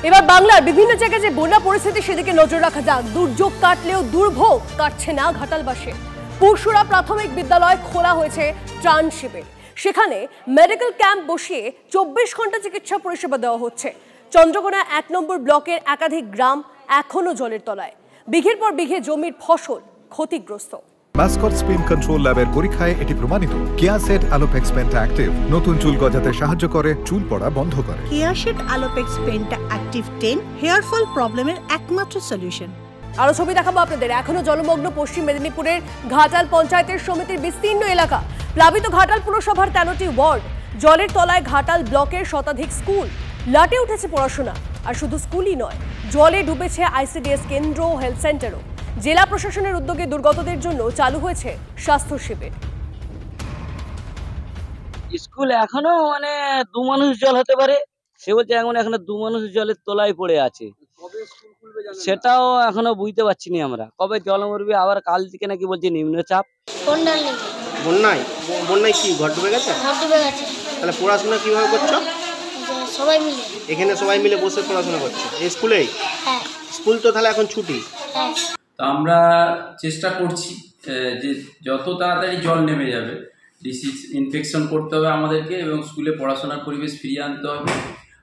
এবার বাংলার বিভিন্ন জায়গায় যে বন্যা পরিস্থিতি সেদিকে নজর রাখা যাক। দুর্যোগ কাটলেও দুর্ভোগ কাটছে না ঘাটালবাসী। পরশুরা প্রাথমিক বিদ্যালয় খোলা হয়েছে ত্রাণ শিবির। সেখানে মেডিকেল ক্যাম্প বসিয়ে 24 ঘন্টা চিকিৎসা পরিষেবা দেওয়া হচ্ছে। চন্দ্রকোনা 1 নম্বর ব্লকের একাধিক গ্রাম এখনো জলের তলায়। বিঘের পর বিঘে জমির ফসল ক্ষতিগ্রস্ত। মাস্কট স্পিন কন্ট্রোল ল্যাবের পরীক্ষায় এটি প্রমাণিত। কেয়াসেট আলোপেক্স পেন্টা অ্যাক্টিভ নতুন চুল গজাতে সাহায্য করে, চুল পড়া বন্ধ করে। কেয়াসেট আলোপেক্স পেন্টা অ্যাক্টিভ 10 হেয়ার ফল প্রবলেমের একমাত্র সলিউশন। আরো ছবি দেখাবো আপনাদের। এখনো জলমগ্ন পশ্চিম মেদিনীপুরের ঘাটাল পঞ্চায়েতের সমিতির বিস্তীর্ণ এলাকা। প্লাবিত ঘাটাল পুরসভার 13টি ওয়ার্ড। জলের তলায় ঘাটাল ব্লকের শতাধিক স্কুল। লাটে উঠেছে পড়াশোনা। আর শুধু স্কুলই নয়, জলে ডুবেছে আইসিডিএস কেন্দ্র, হেলথ সেন্টারও। জেলা প্রশাসনের উদ্যোগে দুর্গতদের জন্য চালু হয়েছে স্বাস্থ্য শিবির। স্কুল এখনো দু মানুষ জল হতে পারে, সে বলছে এখনো দু মানুষ জলের তলায় পড়ে আছে। সেটাও এখনো বুঝতে পারছি না আমরা, কবে জল মরবে। আবার কাল থেকে নাকি বলছে নিম্নচাপ। বন্যায় কি ঘর ডুবে গেছে? তাহলে পড়াশোনা কিভাবে করছো? সবাই মিলে এখানে সবাই মিলে বসে পড়াশোনা করছো এই স্কুলেই? হ্যাঁ। স্কুল তো তাহলে এখন ছুটি। হ্যাঁ। তো আমরা চেষ্টা করছি যে যত তাড়াতাড়ি জল নেমে যাবে ডিসিজ ইনফেকশন করতে হবে আমাদেরকে, এবং স্কুলে পড়াশোনার পরিবেশ ফিরিয়ে আনতে হবে।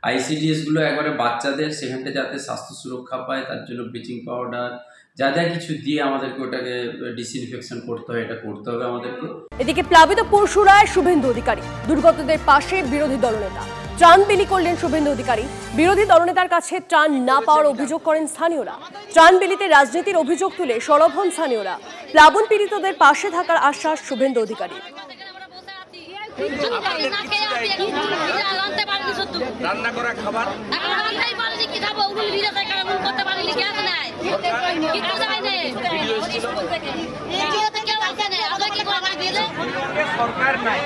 আইসিডিএসগুলো একবারে বাচ্চাদের, সেখানটা যাতে স্বাস্থ্য সুরক্ষা পায় তার জন্য ব্লিচিং পাউডার যা যা কিছু দিয়ে আমাদেরকে ওটাকে ডিসইনফেকশন করতে হয়, এটা করতে হবে আমাদেরকে। এদিকে প্লাবিত পরশুরায় শুভেন্দু অধিকারী দুর্গতদের পাশে বিরোধী দলনেতা। ত্রাণ বিলি করলেন শুভেন্দু অধিকারী। বিরোধী দলনেতার কাছে ত্রাণ না পাওয়ার অভিযোগ করেন স্থানীয়রা। ত্রাণ বিলিতে রাজনীতির অভিযোগ তুলে সরব হন স্থানীয়রা। প্লাবন পীড়িতদের পাশে থাকার আশ্বাস শুভেন্দু অধিকারী। রান্না করা খাবার সরকার নাই।